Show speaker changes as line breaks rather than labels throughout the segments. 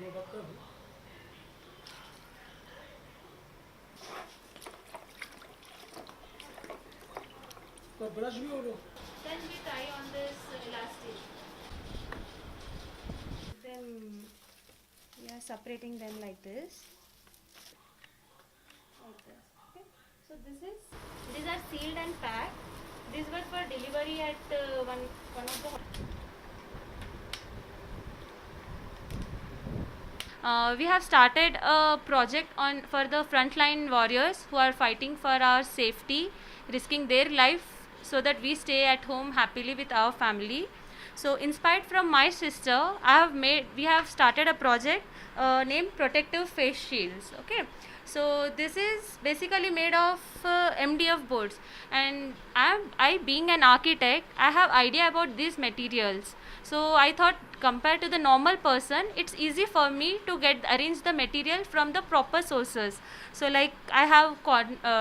दो डॉक्टर तो ब्रश भी हो लो।
Then we tie on this elastic.
Then we are separating them like this.
Like this. Okay. So these are sealed and packed. These were for delivery at one of the. We have started a project for the frontline warriors who are fighting for our safety, risking their life so that we stay at home happily with our family. So, inspired from my sister, we have started a project named Protective Face Shields. Okay, so this is basically made of MDF boards, and I being an architect, I have idea about these materials. So I thought, compared to the normal person, it's easy for me to arrange the material from the proper sources. So like I have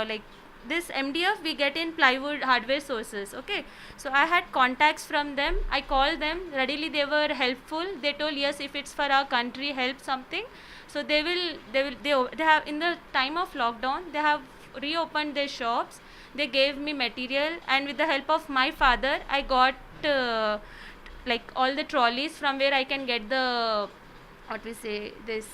like this MDF we get in plywood hardware sources. Okay, so I had contacts from them. I called them readily. They were helpful. They told yes, if it's for our country, help something. So they have, in the time of lockdown, they have reopened their shops. They gave me material, and with the help of my father, I got like all the trolleys from where I can get the, what we say, this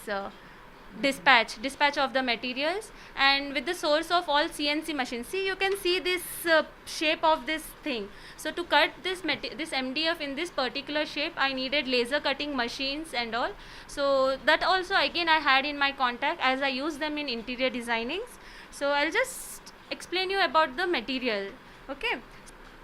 dispatch of the materials. And with the source of all CNC machines, see, you can see this shape of this thing. So to cut this MDF in this particular shape, I needed laser cutting machines and all. So that also again I had in my contact, as I use them in interior designings. So I'll just explain you about the material. Okay,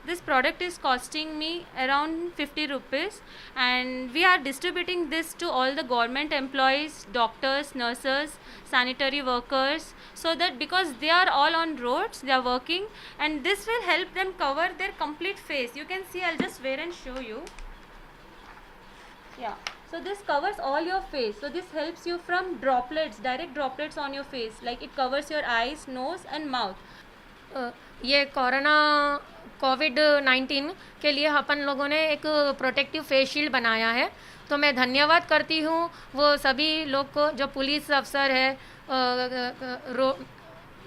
this product is costing me around 50 rupees, and we are distributing this to all the government employees, doctors, nurses, sanitary workers, so that because they are all on roads, they are working, and this will help them cover their complete face. You can see, I'll just wear and show you. Yeah, so this covers all your face. So this helps you from droplets, direct droplets on your face, like it covers your eyes, nose and mouth.
ये कोविड-19 के लिए अपन लोगों ने एक protective face shield बनाया है। तो मैं धन्यवाद करती हूँ वो सभी लोग को, जो पुलिस अफसर है,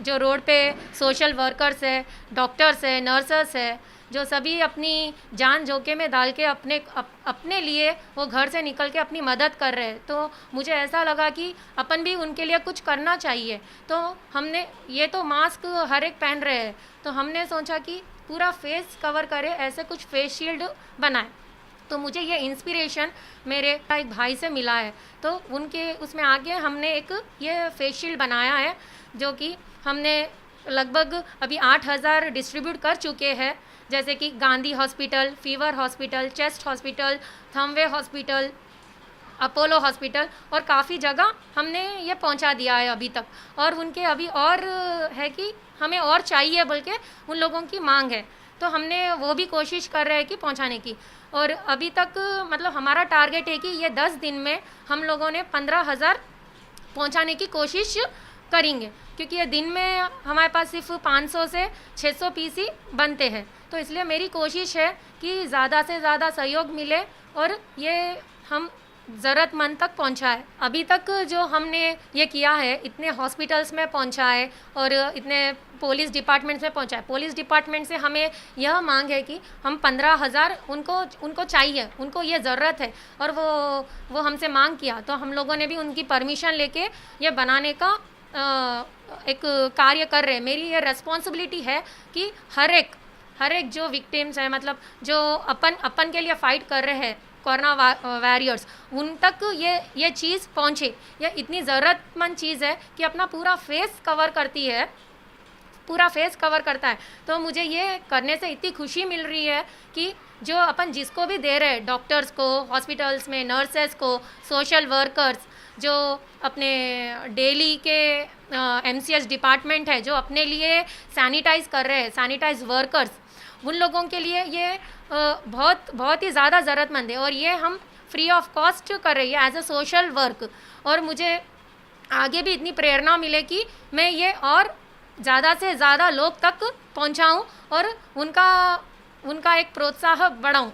जो रोड पे सोशल वर्कर्स है, डॉक्टर्स है, नर्सेस है, जो सभी अपनी जान जोखिम में डाल के अपने लिए वो घर से निकल के अपनी मदद कर रहे हैं। तो मुझे ऐसा लगा कि अपन भी उनके लिए कुछ करना चाहिए। तो हमने, ये तो मास्क हर एक पहन रहे हैं, तो हमने सोचा कि पूरा फेस कवर करे, ऐसे कुछ फेस शील्ड बनाए। तो मुझे ये इंस्पिरेशन मेरे एक भाई से मिला है, तो उनके उसमें आगे हमने एक ये फेस शील्ड बनाया है, जो कि हमने लगभग अभी 8000 डिस्ट्रीब्यूट कर चुके हैं। जैसे कि Gandhi hospital, fever hospital, chest hospital, Thumbay hospital, Apollo hospital, और काफ़ी जगह हमने ये पहुंचा दिया है अभी तक। और उनके अभी और है कि हमें और चाहिए, बल्कि उन लोगों की मांग है, तो हमने वो भी कोशिश कर रहे हैं कि पहुंचाने की। और अभी तक मतलब हमारा टारगेट है कि ये 10 दिन में हम लोगों ने 15,000 पहुंचाने की कोशिश करेंगे, क्योंकि ये दिन में हमारे पास सिर्फ 500 से 600 पीस ही बनते हैं। तो इसलिए मेरी कोशिश है कि ज़्यादा से ज़्यादा सहयोग मिले और ये हम ज़रूरतमंद तक पहुंचाए। अभी तक जो हमने ये किया है, इतने हॉस्पिटल्स में पहुंचाए और इतने पुलिस डिपार्टमेंट्स में पहुंचाए। पुलिस डिपार्टमेंट से हमें यह मांग है कि हम 15,000 उनको चाहिए, उनको ये ज़रूरत है, और वो हमसे मांग किया, तो हम लोगों ने भी उनकी परमिशन लेके ये बनाने का एक कार्य कर रहे हैं। मेरी ये रिस्पॉन्सिबिलिटी है कि हर एक जो विक्टिम्स हैं, मतलब जो अपन के लिए फ़ाइट कर रहे हैं, कोरोना वॉरियर्स, उन तक ये चीज़ पहुँचे। ये इतनी ज़रूरतमंद चीज़ है कि अपना पूरा फेस कवर करती है, पूरा फेस कवर करता है। तो मुझे ये करने से इतनी खुशी मिल रही है कि जो अपन जिसको भी दे रहे हैं, डॉक्टर्स को, हॉस्पिटल्स में नर्सेस को, सोशल वर्कर्स, जो अपने डेली के MCH डिपार्टमेंट है, जो अपने लिए सैनिटाइज़ कर रहे हैं, सैनिटाइज वर्कर्स, उन लोगों के लिए ये बहुत ही ज़्यादा ज़रूरतमंद है। और ये हम फ्री ऑफ कॉस्ट कर रही है एज अ सोशल वर्क। और मुझे आगे भी इतनी प्रेरणा मिले कि मैं ये और ज़्यादा से ज़्यादा लोग तक पहुंचाऊं और उनका एक प्रोत्साहन बढ़ाऊं।